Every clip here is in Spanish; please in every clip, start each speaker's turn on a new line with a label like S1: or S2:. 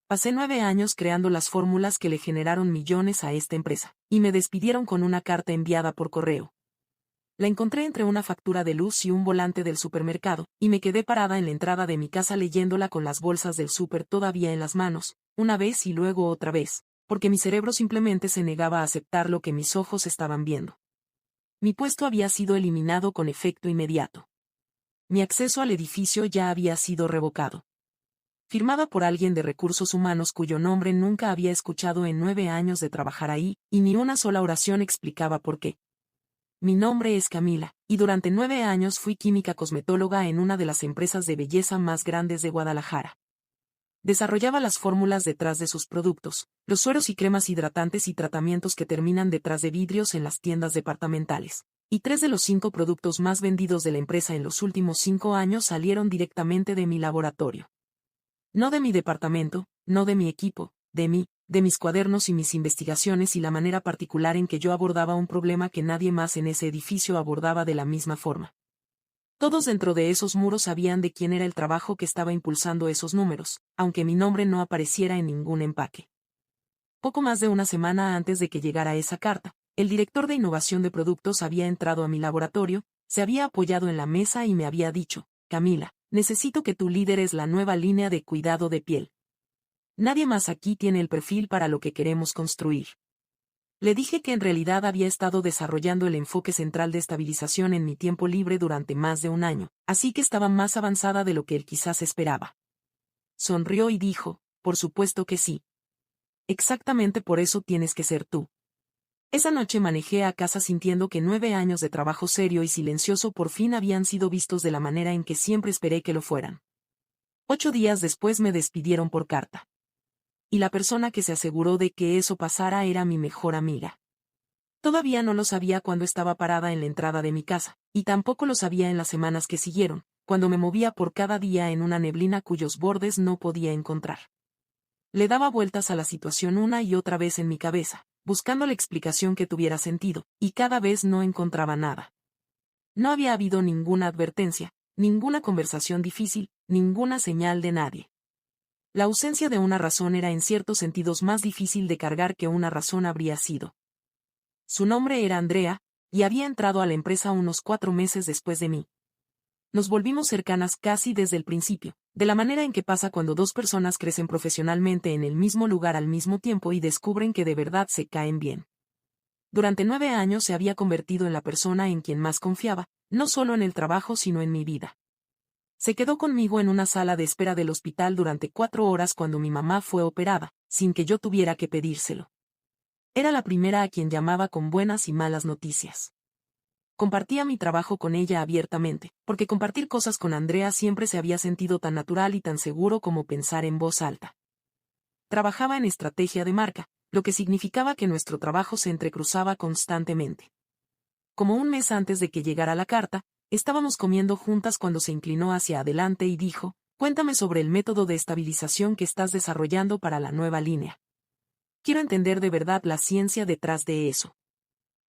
S1: Pasé 9 años creando las fórmulas que le generaron millones a esta empresa, y me despidieron con una carta enviada por correo. La encontré entre una factura de luz y un volante del supermercado, y me quedé parada en la entrada de mi casa leyéndola con las bolsas del súper todavía en las manos, una vez y luego otra vez, porque mi cerebro simplemente se negaba a aceptar lo que mis ojos estaban viendo. Mi puesto había sido eliminado con efecto inmediato. Mi acceso al edificio ya había sido revocado. Firmada por alguien de recursos humanos cuyo nombre nunca había escuchado en 9 años de trabajar ahí, y ni una sola oración explicaba por qué. Mi nombre es Camila, y durante 9 años fui química cosmetóloga en una de las empresas de belleza más grandes de Guadalajara. Desarrollaba las fórmulas detrás de sus productos, los sueros y cremas hidratantes y tratamientos que terminan detrás de vidrios en las tiendas departamentales. Y 3 de los 5 productos más vendidos de la empresa en los últimos 5 años salieron directamente de mi laboratorio. No de mi departamento, no de mi equipo, de mí, de mis cuadernos y mis investigaciones y la manera particular en que yo abordaba un problema que nadie más en ese edificio abordaba de la misma forma. Todos dentro de esos muros sabían de quién era el trabajo que estaba impulsando esos números, aunque mi nombre no apareciera en ningún empaque. Poco más de una semana antes de que llegara esa carta, el director de innovación de productos había entrado a mi laboratorio, se había apoyado en la mesa y me había dicho: Camila, necesito que tú lideres la nueva línea de cuidado de piel. Nadie más aquí tiene el perfil para lo que queremos construir. Le dije que en realidad había estado desarrollando el enfoque central de estabilización en mi tiempo libre durante más de un año, así que estaba más avanzada de lo que él quizás esperaba. Sonrió y dijo: por supuesto que sí. Exactamente por eso tienes que ser tú. Esa noche manejé a casa sintiendo que 9 años de trabajo serio y silencioso por fin habían sido vistos de la manera en que siempre esperé que lo fueran. 8 días después me despidieron por carta. Y la persona que se aseguró de que eso pasara era mi mejor amiga. Todavía no lo sabía cuando estaba parada en la entrada de mi casa, y tampoco lo sabía en las semanas que siguieron, cuando me movía por cada día en una neblina cuyos bordes no podía encontrar. Le daba vueltas a la situación una y otra vez en mi cabeza, buscando la explicación que tuviera sentido, y cada vez no encontraba nada. No había habido ninguna advertencia, ninguna conversación difícil, ninguna señal de nadie. La ausencia de una razón era en ciertos sentidos más difícil de cargar que una razón habría sido. Su nombre era Andrea, y había entrado a la empresa unos 4 meses después de mí. Nos volvimos cercanas casi desde el principio, de la manera en que pasa cuando 2 personas crecen profesionalmente en el mismo lugar al mismo tiempo y descubren que de verdad se caen bien. Durante 9 años se había convertido en la persona en quien más confiaba, no solo en el trabajo sino en mi vida. Se quedó conmigo en una sala de espera del hospital durante 4 horas cuando mi mamá fue operada, sin que yo tuviera que pedírselo. Era la primera a quien llamaba con buenas y malas noticias. Compartía mi trabajo con ella abiertamente, porque compartir cosas con Andrea siempre se había sentido tan natural y tan seguro como pensar en voz alta. Trabajaba en estrategia de marca, lo que significaba que nuestro trabajo se entrecruzaba constantemente. Como un mes antes de que llegara la carta, estábamos comiendo juntas cuando se inclinó hacia adelante y dijo: cuéntame sobre el método de estabilización que estás desarrollando para la nueva línea. Quiero entender de verdad la ciencia detrás de eso.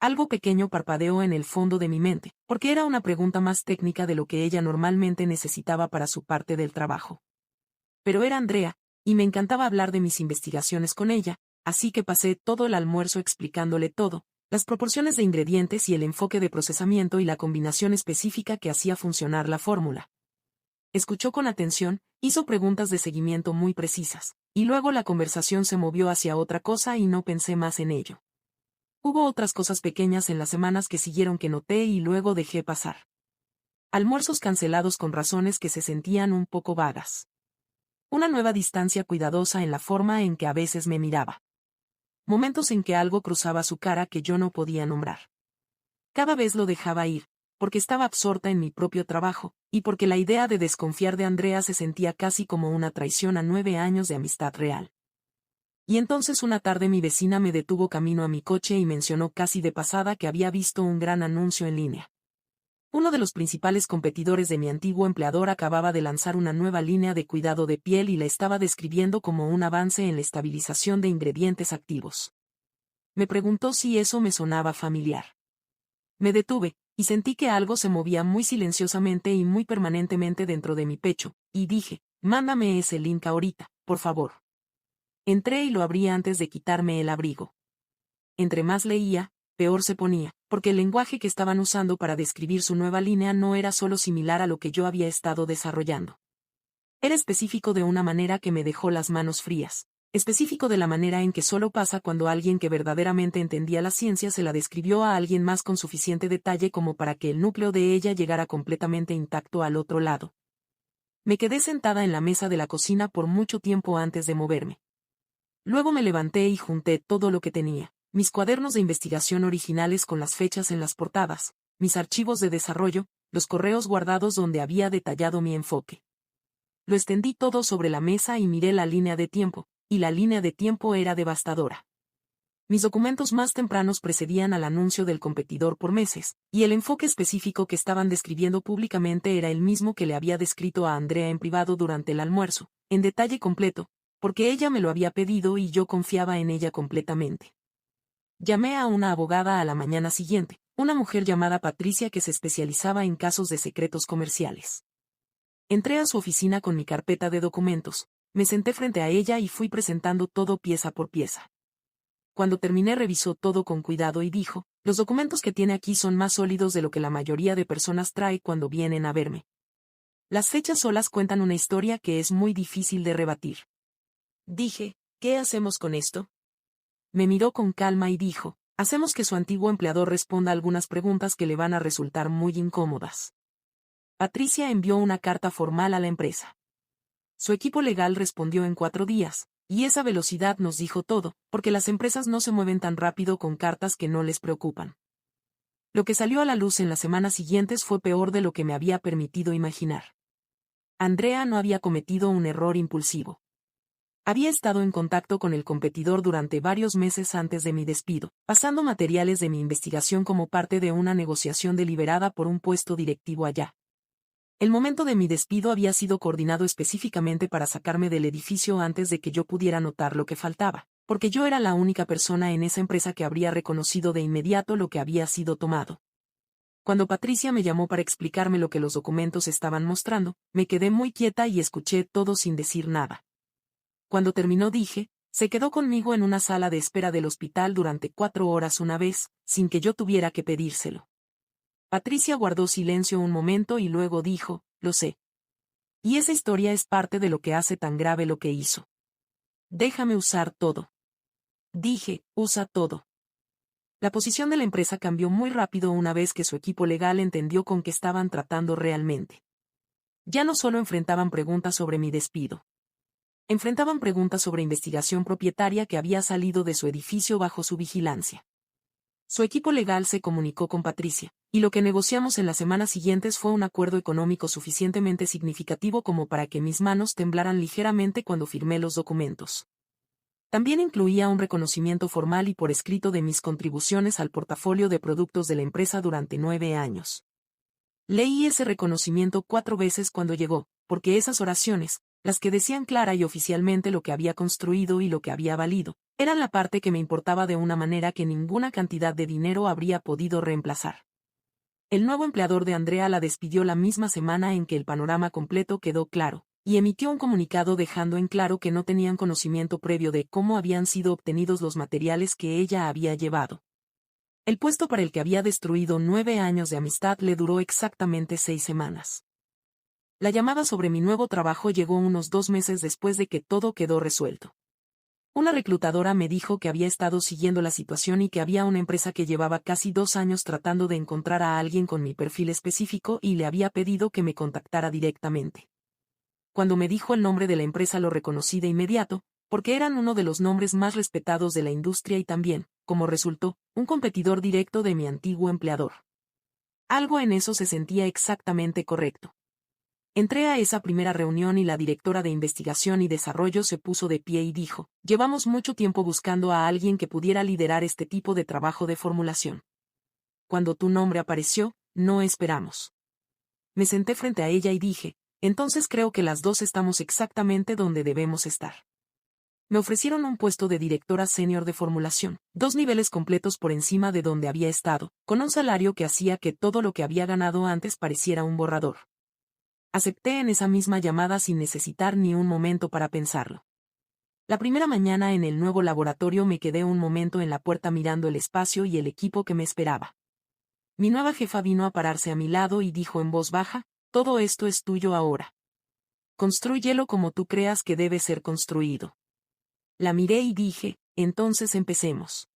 S1: Algo pequeño parpadeó en el fondo de mi mente, porque era una pregunta más técnica de lo que ella normalmente necesitaba para su parte del trabajo. Pero era Andrea, y me encantaba hablar de mis investigaciones con ella, así que pasé todo el almuerzo explicándole todo, las proporciones de ingredientes y el enfoque de procesamiento y la combinación específica que hacía funcionar la fórmula. Escuchó con atención, hizo preguntas de seguimiento muy precisas, y luego la conversación se movió hacia otra cosa y no pensé más en ello. Hubo otras cosas pequeñas en las semanas que siguieron que noté y luego dejé pasar. Almuerzos cancelados con razones que se sentían un poco vagas. Una nueva distancia cuidadosa en la forma en que a veces me miraba. Momentos en que algo cruzaba su cara que yo no podía nombrar. Cada vez lo dejaba ir, porque estaba absorta en mi propio trabajo, y porque la idea de desconfiar de Andrea se sentía casi como una traición a 9 años de amistad real. Y entonces una tarde mi vecina me detuvo camino a mi coche y mencionó casi de pasada que había visto un gran anuncio en línea. Uno de los principales competidores de mi antiguo empleador acababa de lanzar una nueva línea de cuidado de piel y la estaba describiendo como un avance en la estabilización de ingredientes activos. Me preguntó si eso me sonaba familiar. Me detuve, y sentí que algo se movía muy silenciosamente y muy permanentemente dentro de mi pecho, y dije: mándame ese link ahorita, por favor. Entré y lo abrí antes de quitarme el abrigo. Entre más leía, peor se ponía, porque el lenguaje que estaban usando para describir su nueva línea no era solo similar a lo que yo había estado desarrollando. Era específico de una manera que me dejó las manos frías. Específico de la manera en que solo pasa cuando alguien que verdaderamente entendía la ciencia se la describió a alguien más con suficiente detalle como para que el núcleo de ella llegara completamente intacto al otro lado. Me quedé sentada en la mesa de la cocina por mucho tiempo antes de moverme. Luego me levanté y junté todo lo que tenía: mis cuadernos de investigación originales con las fechas en las portadas, mis archivos de desarrollo, los correos guardados donde había detallado mi enfoque. Lo extendí todo sobre la mesa y miré la línea de tiempo, y la línea de tiempo era devastadora. Mis documentos más tempranos precedían al anuncio del competidor por meses, y el enfoque específico que estaban describiendo públicamente era el mismo que le había descrito a Andrea en privado durante el almuerzo, en detalle completo, porque ella me lo había pedido y yo confiaba en ella completamente. Llamé a una abogada a la mañana siguiente, una mujer llamada Patricia que se especializaba en casos de secretos comerciales. Entré a su oficina con mi carpeta de documentos, me senté frente a ella y fui presentando todo pieza por pieza. Cuando terminé revisó todo con cuidado y dijo: los documentos que tiene aquí son más sólidos de lo que la mayoría de personas trae cuando vienen a verme. Las fechas solas cuentan una historia que es muy difícil de rebatir. Dije: ¿qué hacemos con esto? Me miró con calma y dijo: hacemos que su antiguo empleador responda algunas preguntas que le van a resultar muy incómodas. Patricia envió una carta formal a la empresa. Su equipo legal respondió en 4 días, y esa velocidad nos dijo todo, porque las empresas no se mueven tan rápido con cartas que no les preocupan. Lo que salió a la luz en las semanas siguientes fue peor de lo que me había permitido imaginar. Andrea no había cometido un error impulsivo. Había estado en contacto con el competidor durante varios meses antes de mi despido, pasando materiales de mi investigación como parte de una negociación deliberada por un puesto directivo allá. El momento de mi despido había sido coordinado específicamente para sacarme del edificio antes de que yo pudiera notar lo que faltaba, porque yo era la única persona en esa empresa que habría reconocido de inmediato lo que había sido tomado. Cuando Patricia me llamó para explicarme lo que los documentos estaban mostrando, me quedé muy quieta y escuché todo sin decir nada. Cuando terminó dije: se quedó conmigo en una sala de espera del hospital durante 4 horas una vez, sin que yo tuviera que pedírselo. Patricia guardó silencio un momento y luego dijo: lo sé. Y esa historia es parte de lo que hace tan grave lo que hizo. Déjame usar todo. Dije: usa todo. La posición de la empresa cambió muy rápido una vez que su equipo legal entendió con qué estaban tratando realmente. Ya no solo enfrentaban preguntas sobre mi despido. Enfrentaban preguntas sobre investigación propietaria que había salido de su edificio bajo su vigilancia. Su equipo legal se comunicó con Patricia, y lo que negociamos en las semanas siguientes fue un acuerdo económico suficientemente significativo como para que mis manos temblaran ligeramente cuando firmé los documentos. También incluía un reconocimiento formal y por escrito de mis contribuciones al portafolio de productos de la empresa durante 9 años. Leí ese reconocimiento 4 veces cuando llegó, porque esas oraciones, las que decían clara y oficialmente lo que había construido y lo que había valido, eran la parte que me importaba de una manera que ninguna cantidad de dinero habría podido reemplazar. El nuevo empleador de Andrea la despidió la misma semana en que el panorama completo quedó claro, y emitió un comunicado dejando en claro que no tenían conocimiento previo de cómo habían sido obtenidos los materiales que ella había llevado. El puesto para el que había destruido 9 años de amistad le duró exactamente 6 semanas. La llamada sobre mi nuevo trabajo llegó unos 2 meses después de que todo quedó resuelto. Una reclutadora me dijo que había estado siguiendo la situación y que había una empresa que llevaba casi 2 años tratando de encontrar a alguien con mi perfil específico y le había pedido que me contactara directamente. Cuando me dijo el nombre de la empresa lo reconocí de inmediato, porque eran uno de los nombres más respetados de la industria y también, como resultó, un competidor directo de mi antiguo empleador. Algo en eso se sentía exactamente correcto. Entré a esa primera reunión y la directora de investigación y desarrollo se puso de pie y dijo: llevamos mucho tiempo buscando a alguien que pudiera liderar este tipo de trabajo de formulación. Cuando tu nombre apareció, no esperamos. Me senté frente a ella y dije: entonces creo que las dos estamos exactamente donde debemos estar. Me ofrecieron un puesto de directora senior de formulación, 2 niveles completos por encima de donde había estado, con un salario que hacía que todo lo que había ganado antes pareciera un borrador. Acepté en esa misma llamada sin necesitar ni un momento para pensarlo. La primera mañana en el nuevo laboratorio me quedé un momento en la puerta mirando el espacio y el equipo que me esperaba. Mi nueva jefa vino a pararse a mi lado y dijo en voz baja, todo esto es tuyo ahora. Constrúyelo como tú creas que debe ser construido. La miré y dije, entonces empecemos.